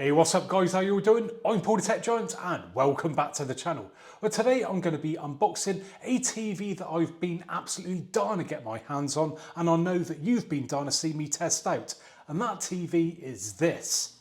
Hey, what's up guys, how you all doing? I'm Paul the Tech Giant and welcome back to the channel. Well, today I'm going to be unboxing a TV that I've been absolutely dying to get my hands on, and I know that you've been dying to see me test out. And that TV is this.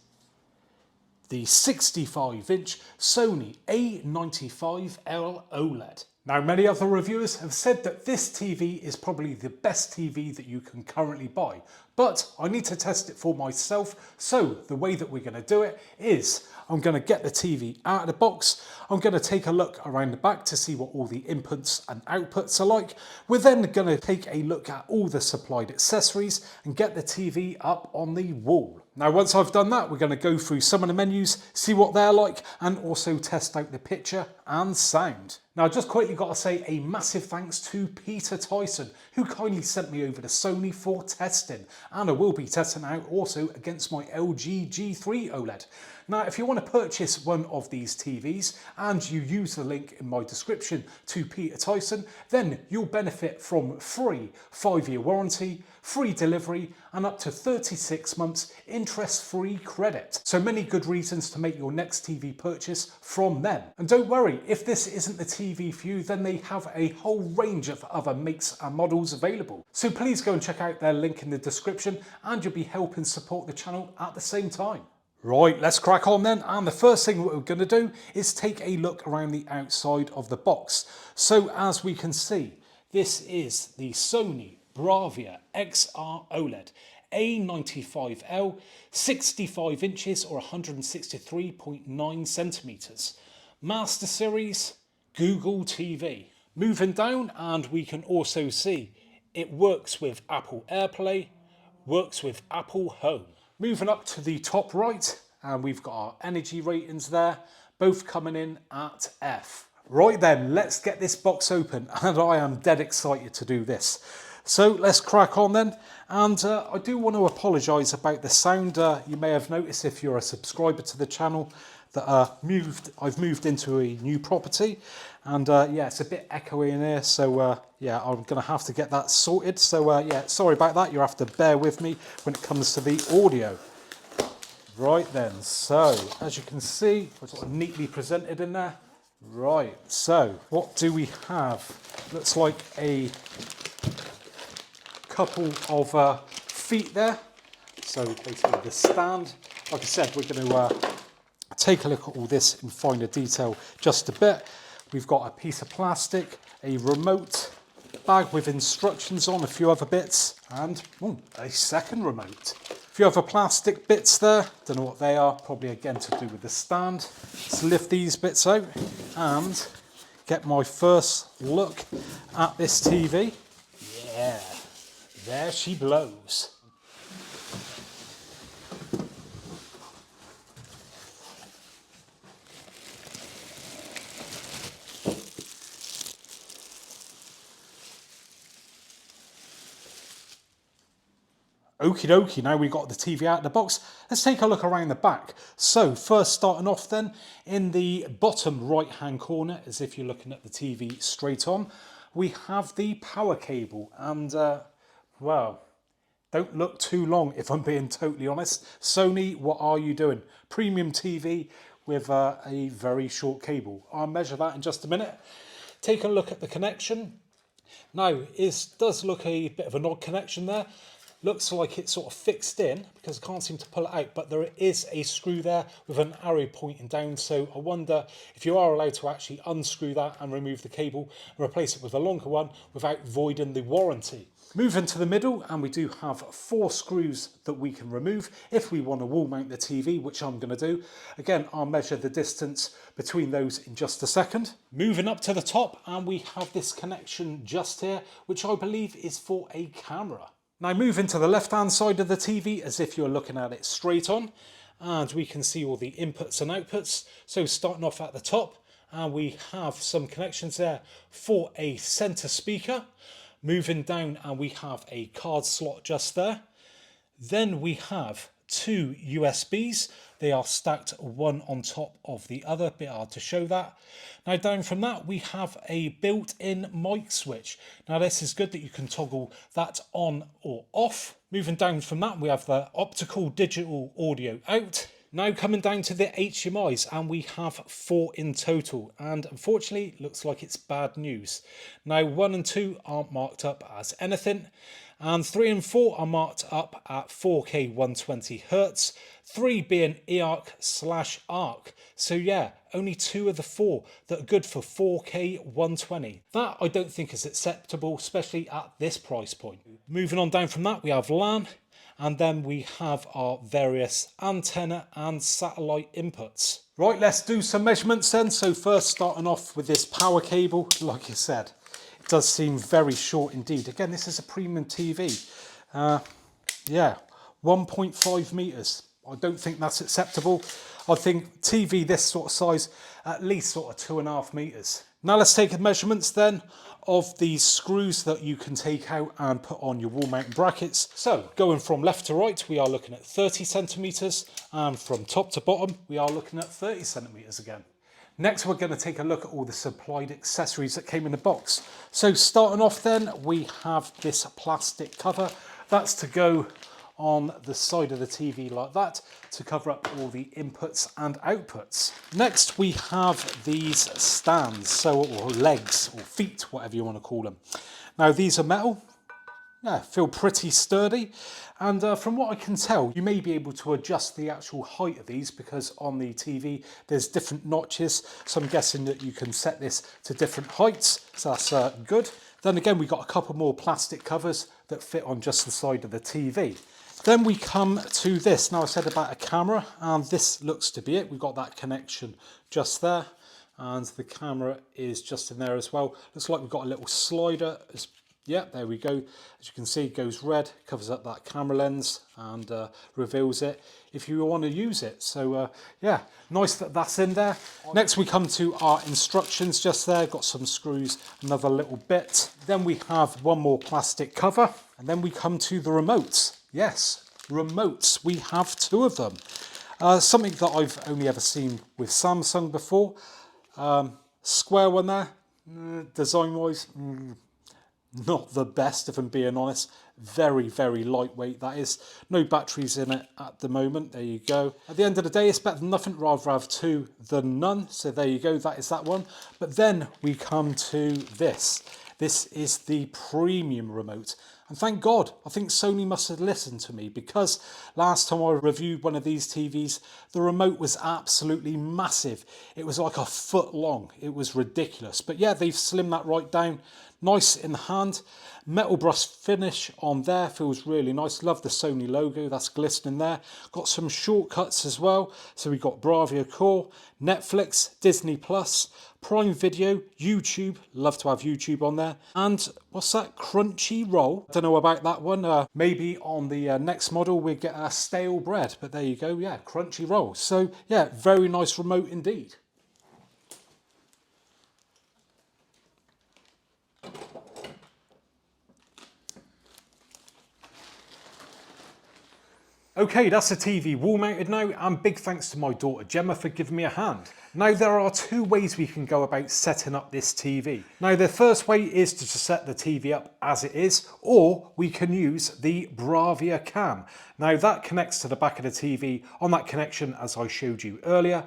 The 65-inch Sony A95L OLED. Now, many other reviewers have said that this TV is probably the best TV that you can currently buy, but I need to test it for myself. So the way that we're going to do it is I'm going to get the TV out of the box. I'm going to take a look around the back to see what all the inputs and outputs are like. We're then going to take a look at all the supplied accessories and get the TV up on the wall. Now, once I've done that, we're going to go through some of the menus, see what they're like, and also test out the picture and sound. Now, I just quickly got to say a massive thanks to Peter Tyson, who kindly sent me over to Sony for testing, and I will be testing out also against my LG G3 OLED. Now, if you want to purchase one of these TVs and you use the link in my description to Peter Tyson, then you'll benefit from free 5-year warranty, free delivery, and up to 36 months interest-free credit. So many good reasons to make your next TV purchase from them. And don't worry, if this isn't the TV for you, then they have a whole range of other makes and models available. So please go and check out their link in the description, and you'll be helping support the channel at the same time. Right, let's crack on then, and the first thing what we're going to do is take a look around the outside of the box. So as we can see, this is the Sony Bravia XR OLED A95L, 65 inches or 163.9 centimeters. Master Series, Google TV. Moving down, and we can also see it works with Apple AirPlay, works with Apple Home. Moving up to the top right, and we've got our energy ratings there, both coming in at F. Right then, let's get this box open, and I am dead excited to do this. So let's crack on then, and I do want to apologise about the sound. You may have noticed if you're a subscriber to the channel that I've moved into a new property, and yeah, it's a bit echoey in here, so yeah, I'm going to have to get that sorted. So yeah, sorry about that, you have to bear with me when it comes to the audio. Right then, so as you can see, it's sort of neatly presented in there. Right, so what do we have? Looks like a couple of feet there. So basically the stand. Like I said, we're going to take a look at all this in finer detail just a bit. We've got a piece of plastic, a remote, bag with instructions on, a few other bits, and a second remote. A few other plastic bits there, don't know what they are, probably again to do with the stand. Let's lift these bits out and get my first look at this TV. Yeah, there she blows. Okie dokie, now we've got the TV out of the box, let's take a look around the back. So first starting off then, in the bottom right hand corner, as if you're looking at the TV straight on, we have the power cable, and well, don't look too long if I'm being totally honest. Sony, what are you doing? Premium TV with a very short cable. I'll measure that in just a minute. Take a look at the connection. Now, it does look a bit of an odd connection there. Looks like it's sort of fixed in because I can't seem to pull it out, but there is a screw there with an arrow pointing down. So I wonder if you are allowed to actually unscrew that and remove the cable and replace it with a longer one without voiding the warranty. Moving to the middle, and we do have 4 screws that we can remove if we want to wall mount the TV, which I'm going to do. Again, I'll measure the distance between those in just a second. Moving up to the top, and we have this connection just here, which I believe is for a camera. Now moving to the left hand side of the TV, as if you're looking at it straight on, and we can see all the inputs and outputs. So starting off at the top, and we have some connections there for a center speaker. Moving down, and we have a card slot just there. Then we have 2 USBs. They are stacked one on top of the other, a bit hard to show that. Now down from that we have a built-in mic switch. Now this is good that you can toggle that on or off. Moving down from that we have the optical digital audio out. Now coming down to the HDMIs, and we have 4 in total, and unfortunately looks like it's bad news. Now 1 and 2 aren't marked up as anything, and 3 and 4 are marked up at 4K 120Hz, 3 being eARC/ARC. So yeah, only 2 of the 4 that are good for 4K 120. That I don't think is acceptable, especially at this price point. Moving on down from that, we have LAN. And then we have our various antenna and satellite inputs. Right, let's do some measurements then. So first starting off with this power cable, like I said, it does seem very short indeed. Again, this is a premium TV. Yeah, 1.5 meters. I don't think that's acceptable. I think TV this sort of size, at least sort of 2.5 meters. Now let's take measurements then of these screws that you can take out and put on your wall mounting brackets. So going from left to right, we are looking at 30 centimeters, and from top to bottom, we are looking at 30 centimeters again. Next, we're going to take a look at all the supplied accessories that came in the box. So starting off then, we have this plastic cover. That's to go on the side of the TV like that to cover up all the inputs and outputs. Next we have these stands, or legs or feet, whatever you want to call them. Now these are metal, yeah, feel pretty sturdy, and from what I can tell you may be able to adjust the actual height of these because on the TV there's different notches, so I'm guessing that you can set this to different heights, so that's good. Then again we've got a couple more plastic covers that fit on just the side of the TV. Then we come to this. Now I said about a camera, and this looks to be it. We've got that connection just there, and the camera is just in there as well. Looks like we've got a little slider. Yeah, there we go. As you can see, it goes red, covers up that camera lens and reveals it if you want to use it. So yeah, nice that that's in there. Next we come to our instructions just there. Got some screws, another little bit. Then we have one more plastic cover, and then we come to the remotes. Yes, remotes. We have 2 of them. Something that I've only ever seen with Samsung before. Square one there. Design-wise, not the best if I'm being honest. Very, very lightweight that is. No batteries in it at the moment. There you go. At the end of the day, it's better than nothing. Rather have 2 than none. So there you go. That is that one. But then we come to this. This is the premium remote. And thank God, I think Sony must have listened to me, because last time I reviewed one of these TVs, the remote was absolutely massive. It was like a foot long. It was ridiculous. But yeah, they've slimmed that right down. Nice in the hand. Metal brush finish on there, feels really nice. Love the Sony logo, that's glistening there. Got some shortcuts as well. So we've got Bravia Core, Netflix, Disney Plus, Prime Video, YouTube. Love to have YouTube on there. And what's that? Crunchyroll. Don't know about that one. Maybe on the next model we get a stale bread. But there you go. Yeah, Crunchyroll. So yeah, very nice remote indeed. Okay, that's the TV wall mounted now, and big thanks to my daughter Gemma for giving me a hand. Now there are 2 ways we can go about setting up this TV. Now the first way is to just set the TV up as it is, or we can use the Bravia Cam. Now that connects to the back of the TV on that connection as I showed you earlier.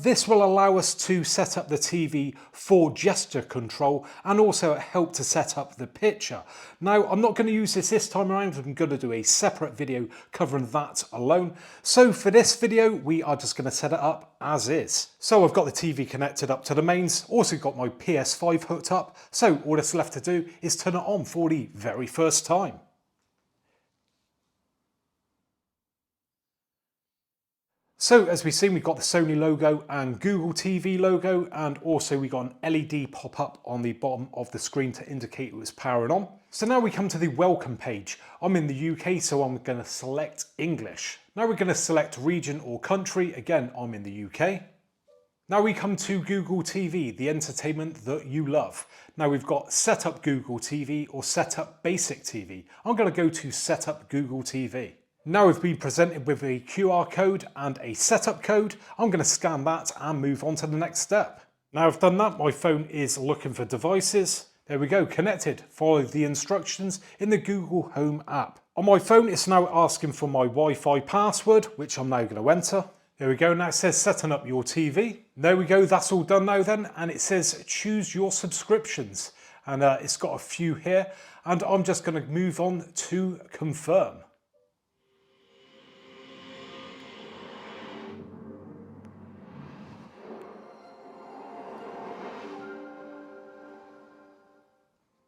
This will allow us to set up the TV for gesture control, and also help to set up the picture. Now I'm not going to use this time around. I'm going to do a separate video covering that alone. So for this video we are just going to set it up as is. So I've got the TV connected up to the mains, also got my PS5 hooked up, so all that's left to do is turn it on for the very first time. So as we've seen, we've got the Sony logo and Google TV logo, and also we got an LED pop up on the bottom of the screen to indicate it was powering on. So now we come to the welcome page. I'm in the UK, so I'm going to select English. Now we're going to select region or country. Again, I'm in the UK. Now we come to Google TV, the entertainment that you love. Now we've got set up Google TV or set up basic TV. I'm going to go to set up Google TV. Now we've been presented with a QR code and a setup code. I'm going to scan that and move on to the next step. Now I've done that, my phone is looking for devices. There we go, connected. Follow the instructions in the Google Home app. On my phone, it's now asking for my Wi-Fi password, which I'm now going to enter. There we go, now it says setting up your TV. There we go, that's all done now then, and it says choose your subscriptions. And it's got a few here, and I'm just going to move on to confirm.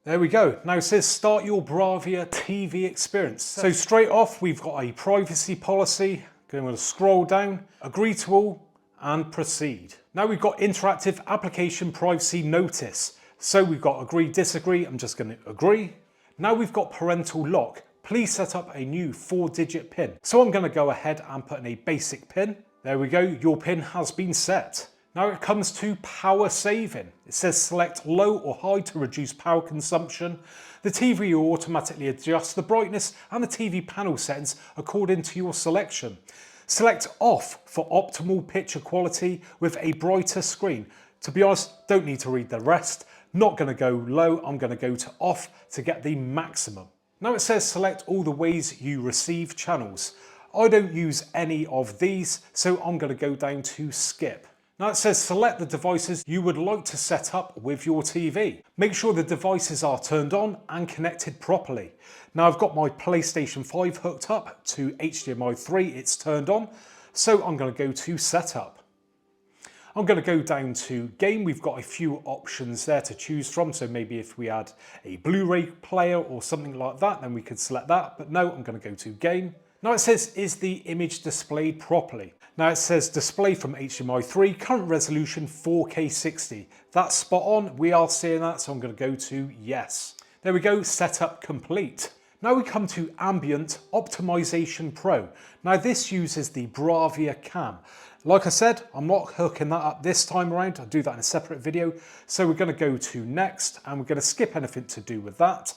There we go. Now it says start your Bravia TV experience. So straight off, we've got a privacy policy. Going to scroll down, agree to all, and proceed. Now we've got interactive application privacy notice. So we've got agree, disagree. I'm just going to agree. Now we've got parental lock. Please set up a new 4-digit PIN. So I'm going to go ahead and put in a basic PIN. There we go. Your PIN has been set. Now it comes to power saving. It says select low or high to reduce power consumption. The TV will automatically adjust the brightness and the TV panel settings according to your selection. Select off for optimal picture quality with a brighter screen. To be honest, don't need to read the rest. Not going to go low, I'm going to go to off to get the maximum. Now it says select all the ways you receive channels. I don't use any of these, so I'm going to go down to skip. Now it says select the devices you would like to set up with your TV. Make sure the devices are turned on and connected properly. Now I've got my PlayStation 5 hooked up to HDMI 3, it's turned on, so I'm going to go to setup. I'm going to go down to game. We've got a few options there to choose from, so maybe if we had a Blu-ray player or something like that, then we could select that, but no, I'm going to go to game. Now it says, is the image displayed properly? Now it says display from HDMI 3, current resolution 4K 60. That's spot on, we are seeing that, so I'm going to go to yes. There we go, setup complete. Now we come to Ambient Optimization Pro. Now this uses the Bravia cam. Like I said, I'm not hooking that up this time around, I'll do that in a separate video. So we're going to go to next, and we're going to skip anything to do with that.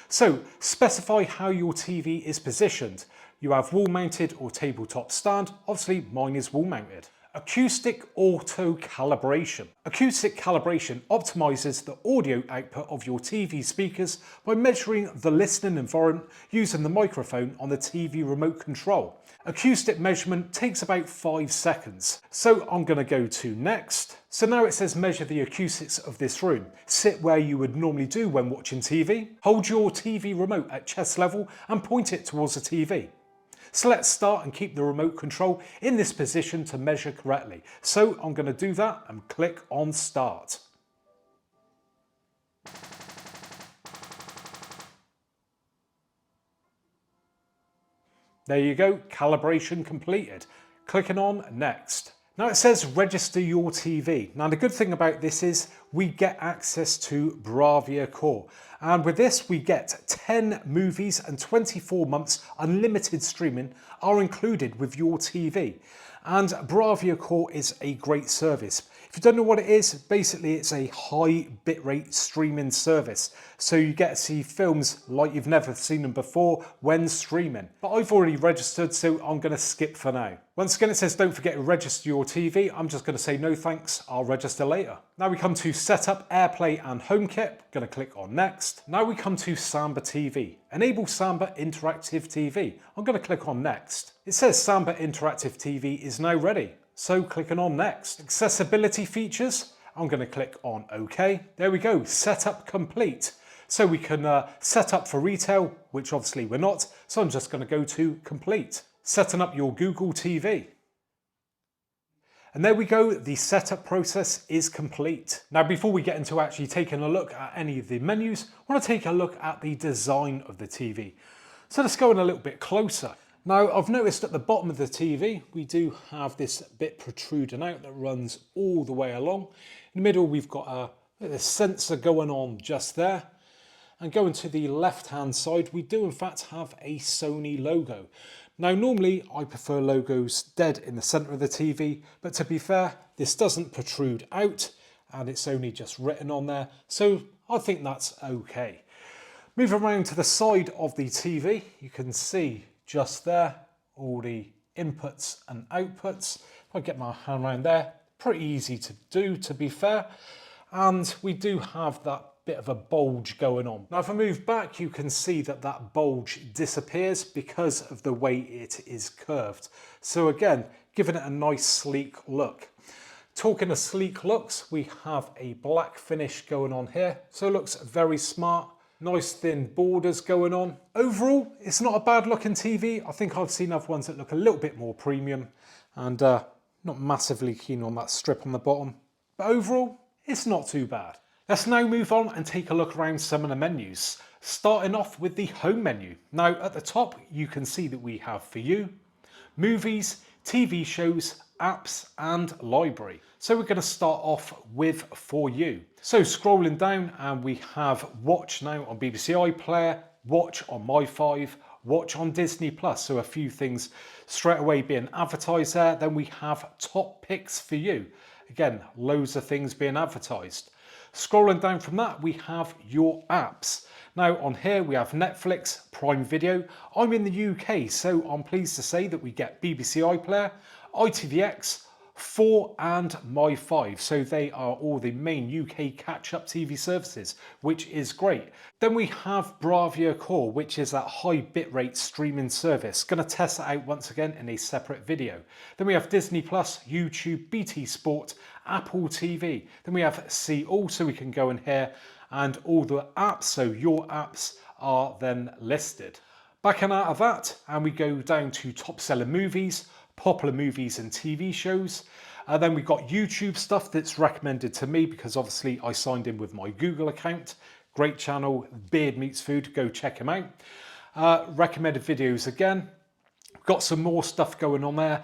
So specify how your TV is positioned. You have wall mounted or tabletop stand. Obviously mine is wall mounted. Acoustic auto calibration. Acoustic calibration optimizes the audio output of your TV speakers by measuring the listening environment using the microphone on the TV remote control. Acoustic measurement takes about 5 seconds. So I'm going to go to next. So now it says measure the acoustics of this room. Sit where you would normally do when watching TV. Hold your TV remote at chest level and point it towards the TV. Select start and keep the remote control in this position to measure correctly. So I'm going to do that and click on start. There you go, calibration completed. Clicking on next. Now it says register your TV. Now the good thing about this is we get access to Bravia Core. And with this we get 10 movies and 24 months unlimited streaming are included with your TV. And Bravia Core is a great service. If you don't know what it is, basically it's a high bitrate streaming service. So you get to see films like you've never seen them before when streaming. But I've already registered, so I'm going to skip for now. Once again, it says don't forget to register your TV. I'm just going to say no thanks, I'll register later. Now we come to Setup, AirPlay and HomeKit. Going to click on Next. Now we come to Samba TV. Enable Samba Interactive TV. I'm going to click on Next. It says Samba Interactive TV is now ready. So clicking on Next. Accessibility features. I'm going to click on OK. There we go, setup complete. So we can set up for retail, which obviously we're not. So I'm just going to go to complete. Setting up your Google TV. And there we go, the setup process is complete. Now before we get into actually taking a look at any of the menus, I want to take a look at the design of the TV. So let's go in a little bit closer. Now I've noticed at the bottom of the TV we do have this bit protruding out that runs all the way along. In the middle we've got a sensor going on just there. And going to the left hand side we do in fact have a Sony logo. Now normally I prefer logos dead in the centre of the TV, but to be fair this doesn't protrude out and it's only just written on there, so I think that's okay. Moving around to the side of the TV, you can see just there all the inputs and outputs. If I get my hand around there, pretty easy to do to be fair. And we do have that bit of a bulge going on. Now if I move back, you can see that that bulge disappears because of the way it is curved. So again, giving it a nice sleek look. Talking of sleek looks, we have a black finish going on here. So it looks very smart. Nice thin borders going on. Overall, it's not a bad looking TV. I think I've seen other ones that look a little bit more premium and not massively keen on that strip on the bottom. But overall, it's not too bad. Let's now move on and take a look around some of the menus. Starting off with the home menu. Now at the top, you can see that we have For You, Movies, TV shows, apps and library. So we're going to start off with For You. So scrolling down and we have Watch now on BBC iPlayer, Watch on My5, Watch on Disney Plus. So a few things straight away being advertised there. Then we have Top Picks For You. Again, loads of things being advertised. Scrolling down from that, we have Your Apps. Now on here we have Netflix, Prime Video. I'm in the UK, so I'm pleased to say that we get BBC iPlayer, ITVX, 4 and My5. So they are all the main UK catch-up TV services, which is great. Then we have Bravia Core, which is that high bitrate streaming service. Going to test that out once again in a separate video. Then we have Disney Plus, YouTube, BT Sport, Apple TV. Then we have See All, so we can go in here and all the apps, so Your Apps are then listed. Backing out of that and we go down to top selling movies, popular movies and TV shows. Then we've got YouTube stuff that's recommended to me because obviously I signed in with my Google account. Great channel, Beard Meets Food, go check him out. Recommended videos again. Got some more stuff going on there.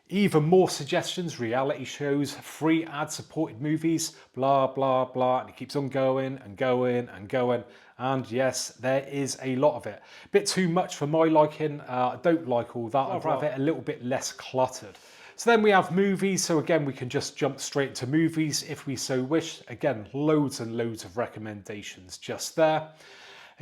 Even more suggestions, reality shows, free ad-supported movies, blah, blah, blah. And it keeps on going and going and going. And yes, there is a lot of it. A bit too much for my liking. I don't like all that. I'd rather it a little bit less cluttered. So then we have movies. So again, we can just jump straight to movies if we so wish. Again, loads and loads of recommendations just there.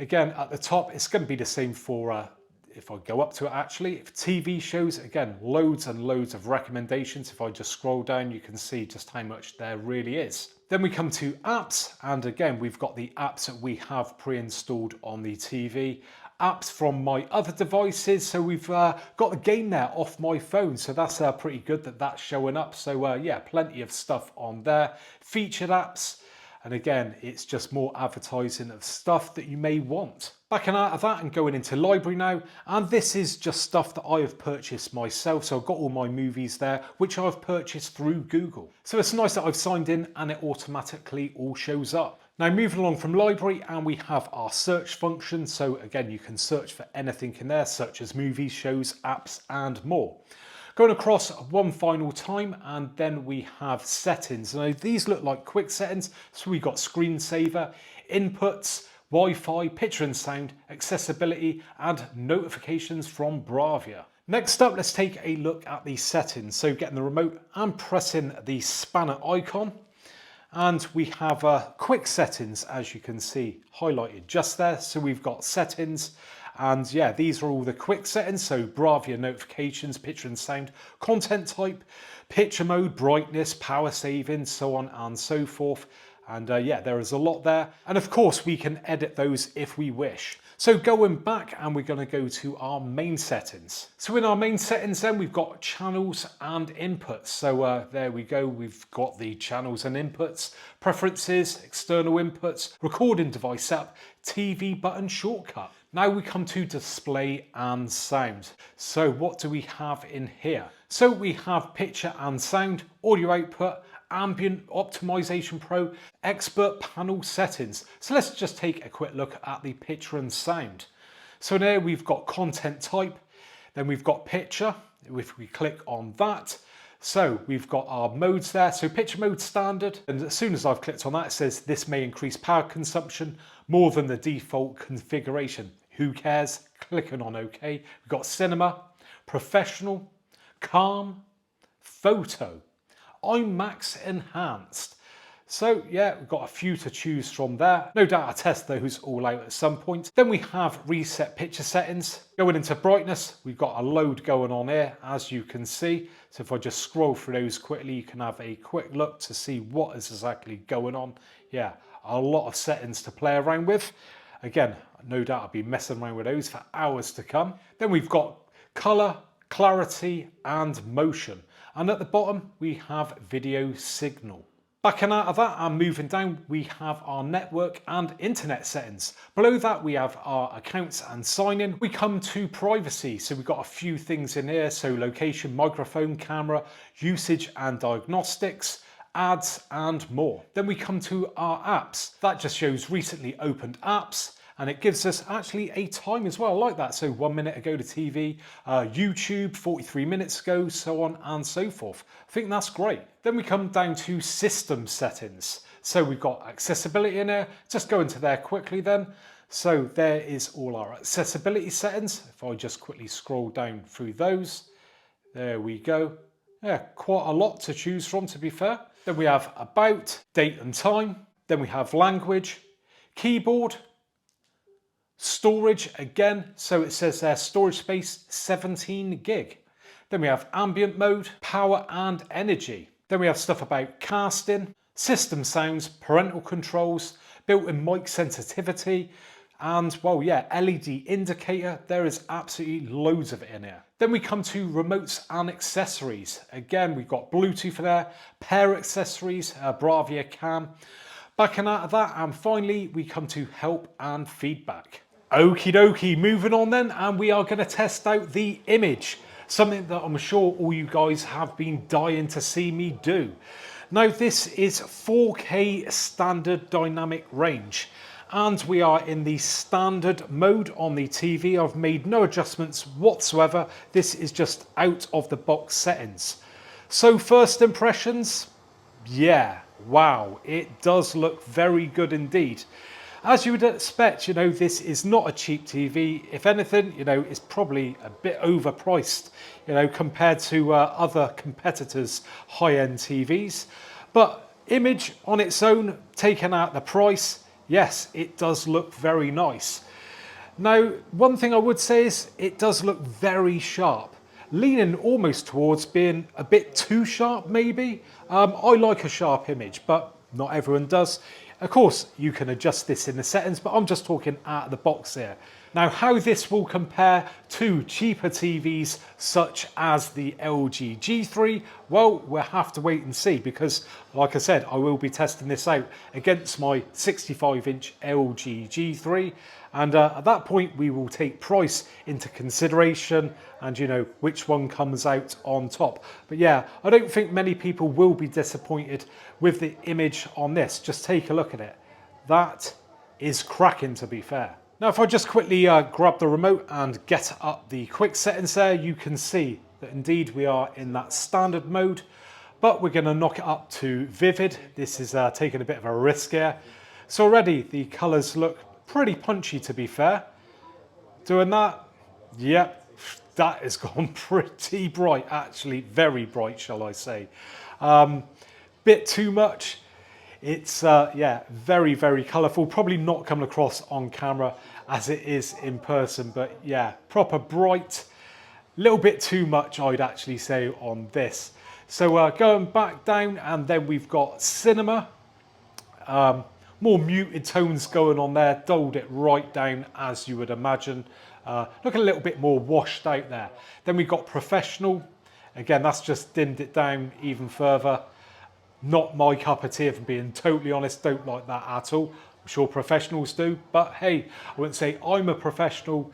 Again, at the top, it's going to be the same for if I go up to it actually. TV shows, again, loads and loads of recommendations. If I just scroll down, you can see just how much there really is. Then we come to apps, and again, we've got the apps that we have pre-installed on the TV. Apps from my other devices, so we've got the game there off my phone, so that's pretty good that that's showing up. So yeah, plenty of stuff on there. Featured apps. And again, it's just more advertising of stuff that you may want. Backing out of that and going into library now. And this is just stuff that I have purchased myself. So I've got all my movies there, which I've purchased through Google. So it's nice that I've signed in and it automatically all shows up. Now moving along from library and we have our search function. So again, you can search for anything in there, such as movies, shows, apps, and more. Going across one final time and then we have settings. Now these look like quick settings. So we've got screensaver, inputs, Wi-Fi, picture and sound, accessibility and notifications from Bravia. Next up, let's take a look at the settings. So getting the remote and pressing the spanner icon. And we have quick settings, as you can see, highlighted just there. So we've got settings. And yeah, these are all the quick settings. So Bravia notifications, picture and sound, content type, picture mode, brightness, power saving, so on and so forth. And yeah, there is a lot there. And of course, we can edit those if we wish. So going back and we're going to go to our main settings. So in our main settings then we've got channels and inputs. So there we go. We've got the channels and inputs, preferences, external inputs, recording device app, TV button shortcut. Now we come to display and sound. So what do we have in here? So we have picture and sound, audio output, ambient optimization pro, expert panel settings. So let's just take a quick look at the picture and sound. So there we've got content type, then we've got picture, if we click on that. So we've got our modes there. So picture mode standard. And as soon as I've clicked on that, it says this may increase power consumption more than the default configuration. Who cares? Clicking on OK. We've got cinema, professional, calm, photo, IMAX enhanced. So yeah, we've got a few to choose from there. No doubt I'll test those all out at some point. Then we have reset picture settings. Going into brightness, we've got a load going on here, as you can see. So if I just scroll through those quickly, you can have a quick look to see what is exactly going on. Yeah, a lot of settings to play around with. Again, no doubt I'll be messing around with those for hours to come. Then we've got color, clarity and motion. And at the bottom we have video signal. Backing out of that and moving down, we have our network and internet settings. Below that we have our accounts and sign in. We come to privacy, so we've got a few things in here, so location, microphone, camera, usage and diagnostics, ads and more. Then we come to our apps. That just shows recently opened apps, and it gives us actually a time as well, like that. So 1 minute ago to TV, YouTube 43 minutes ago, so on and so forth. I think that's great. Then we come down to system settings. So we've got accessibility in there. Just go into there quickly then. So there is all our accessibility settings. If I just quickly scroll down through those, there we go. Yeah, quite a lot to choose from, to be fair. Then we have about, date and time. Then we have language, keyboard, storage again, so it says there storage space 17 gig. Then we have ambient mode, power and energy. Then we have stuff about casting, system sounds, parental controls, built-in mic sensitivity, and well, yeah, LED indicator. There is absolutely loads of it in here. Then we come to remotes and accessories. Again, we've got Bluetooth there, pair accessories, Bravia cam. Backing out of that, and finally we come to help and feedback. Okie dokie, moving on then, and we are going to test out the image. Something that I'm sure all you guys have been dying to see me do. Now this is 4K standard dynamic range, and we are in the standard mode on the TV. I've made no adjustments whatsoever. This is just out of the box settings. So first impressions, yeah, wow, it does look very good indeed. As you would expect, you know, this is not a cheap TV. If anything, you know, it's probably a bit overpriced, you know, compared to other competitors' high-end TVs. But image on its own, taking out the price, yes, it does look very nice. Now, one thing I would say is it does look very sharp, leaning almost towards being a bit too sharp maybe. I like a sharp image, but not everyone does. Of course, you can adjust this in the settings, but I'm just talking out of the box here. Now, how this will compare to cheaper TVs such as the LG G3, well, we'll have to wait and see, because like I said, I will be testing this out against my 65-inch LG G3. And at that point, we will take price into consideration and, you know, which one comes out on top. But yeah, I don't think many people will be disappointed with the image on this. Just take a look at it. That is cracking, to be fair. Now, if I just quickly grab the remote and get up the quick settings there, you can see that indeed we are in that standard mode, but we're going to knock it up to vivid. This is taking a bit of a risk here. So already the colors look pretty punchy, to be fair. Doing that, yep, that has gone pretty bright, actually very bright, shall I say. Bit too much. It's yeah, very, very colourful. Probably not coming across on camera as it is in person, but yeah, proper bright. Little bit too much, I'd actually say, on this. So going back down, and then we've got cinema. More muted tones going on there, dulled it right down as you would imagine. Looking a little bit more washed out there. Then we've got professional. Again, that's just dimmed it down even further. Not my cup of tea, if I'm being totally honest, don't like that at all. I'm sure professionals do, but hey, I wouldn't say I'm a professional.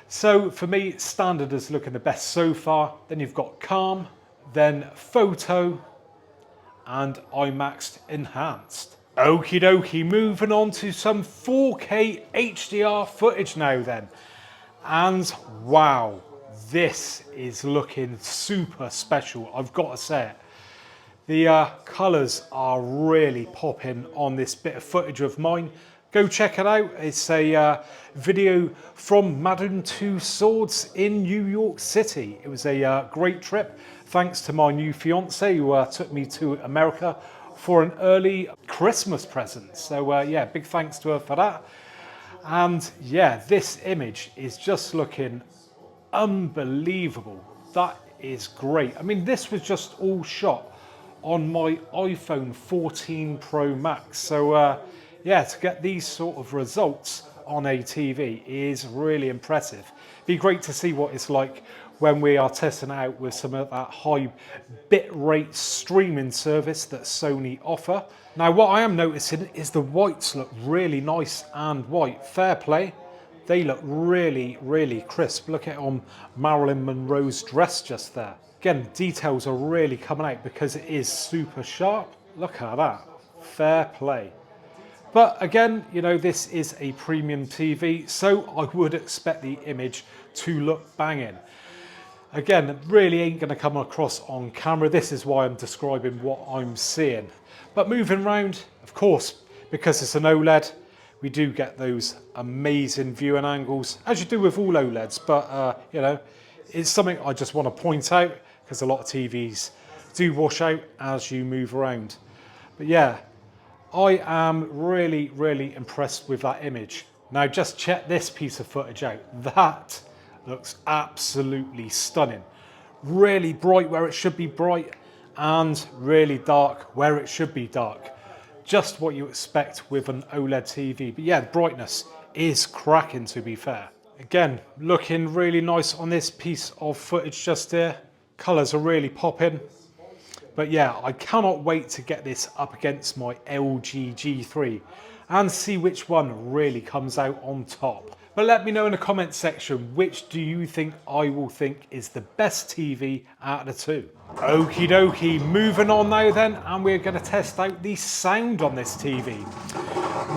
So for me, standard is looking the best so far. Then you've got calm, then photo, and IMAX enhanced. Okie dokie, moving on to some 4K HDR footage now then. And wow, this is looking super special, I've got to say it. The colours are really popping on this bit of footage of mine. Go check it out. It's a video from Madden Tussauds in New York City. It was a great trip, thanks to my new fiance who took me to America for an early Christmas present. So yeah, big thanks to her for that. And yeah, this image is just looking unbelievable. That is great. I mean, this was just all shot on my iPhone 14 Pro Max. So yeah, to get these sort of results on a TV is really impressive. Be great to see what it's like when we are testing out with some of that high bit rate streaming service that Sony offer. Now what I am noticing is the whites look really nice and white. Fair play. They look really, really crisp. Look at on Marilyn Monroe's dress just there. Again, details are really coming out because it is super sharp. Look at that. Fair play. But again, you know, this is a premium TV, so I would expect the image to look banging. Again, it really ain't going to come across on camera. This is why I'm describing what I'm seeing. But moving around, of course, because it's an OLED, we do get those amazing viewing angles, as you do with all OLEDs. But, you know, it's something I just want to point out because a lot of TVs do wash out as you move around. But yeah, I am really, really impressed with that image. Now just check this piece of footage out. That looks absolutely stunning. Really bright where it should be bright and really dark where it should be dark. Just what you expect with an OLED TV. But yeah, the brightness is cracking, to be fair. Again, looking really nice on this piece of footage just here. Colours are really popping. But yeah, I cannot wait to get this up against my LG G3 and see which one really comes out on top. But let me know in the comment section, which do you think I will think is the best TV out of the two? Okie dokie, moving on now then, and we're going to test out the sound on this TV.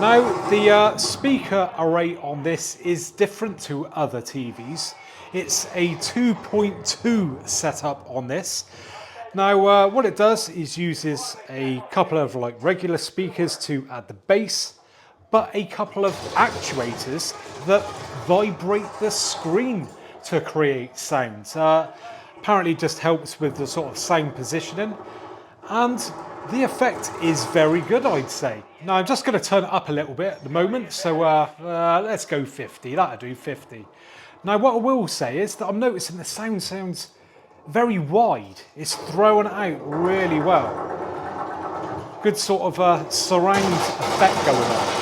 Now, the speaker array on this is different to other TVs. It's a 2.2 setup on this. Now, what it does is uses a couple of like regular speakers to add the bass, but a couple of actuators that vibrate the screen to create sounds. Apparently just helps with the sort of sound positioning, and the effect is very good, I'd say. Now I'm just going to turn it up a little bit at the moment, so let's go 50, that'll do 50. Now what I will say is that I'm noticing the sound sounds very wide. It's throwing it out really well. Good sort of surround effect going on.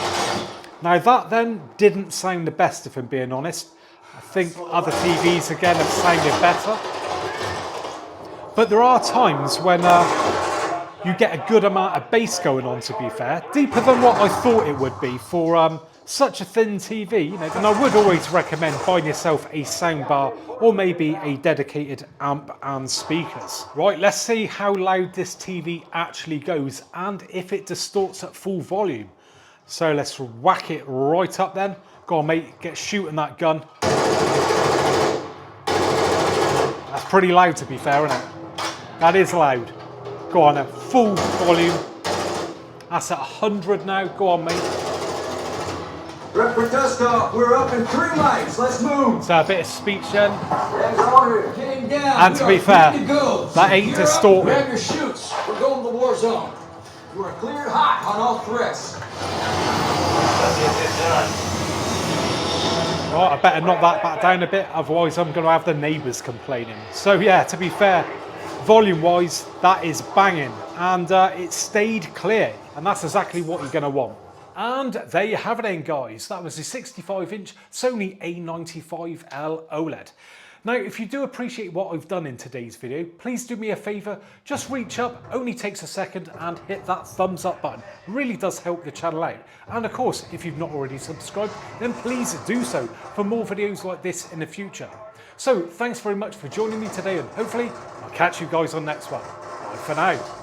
Now that then didn't sound the best, if I'm being honest. I think other TVs again have sounded better. But there are times when you get a good amount of bass going on, to be fair. Deeper than what I thought it would be for such a thin TV, you know. And I would always recommend buying yourself a soundbar or maybe a dedicated amp and speakers. Right, let's see how loud this TV actually goes and if it distorts at full volume. So let's whack it right up then. Go on mate, get shooting that gun. That's pretty loud, to be fair, isn't it? That is loud. Go on, at full volume. That's at 100 now. Go on, mate. Rep for dust off. We're up in 3 lights. Let's move. So a bit of speech then. Getting down. And to be fair, that ain't distorted. Grab your chutes. We're going to the war zone. You are cleared hot on all threats. Let's get this done. Right, I better knock that back down a bit, otherwise I'm going to have the neighbours complaining. So yeah, to be fair, volume-wise, that is banging, and it stayed clear, and that's exactly what you're going to want. And there you have it then, guys. That was the 65-inch Sony A95L OLED. Now, if you do appreciate what I've done in today's video, please do me a favour, just reach up, only takes a second, and hit that thumbs up button. It really does help the channel out. And of course, if you've not already subscribed, then please do so for more videos like this in the future. So, thanks very much for joining me today, and hopefully I'll catch you guys on the next one. Bye for now.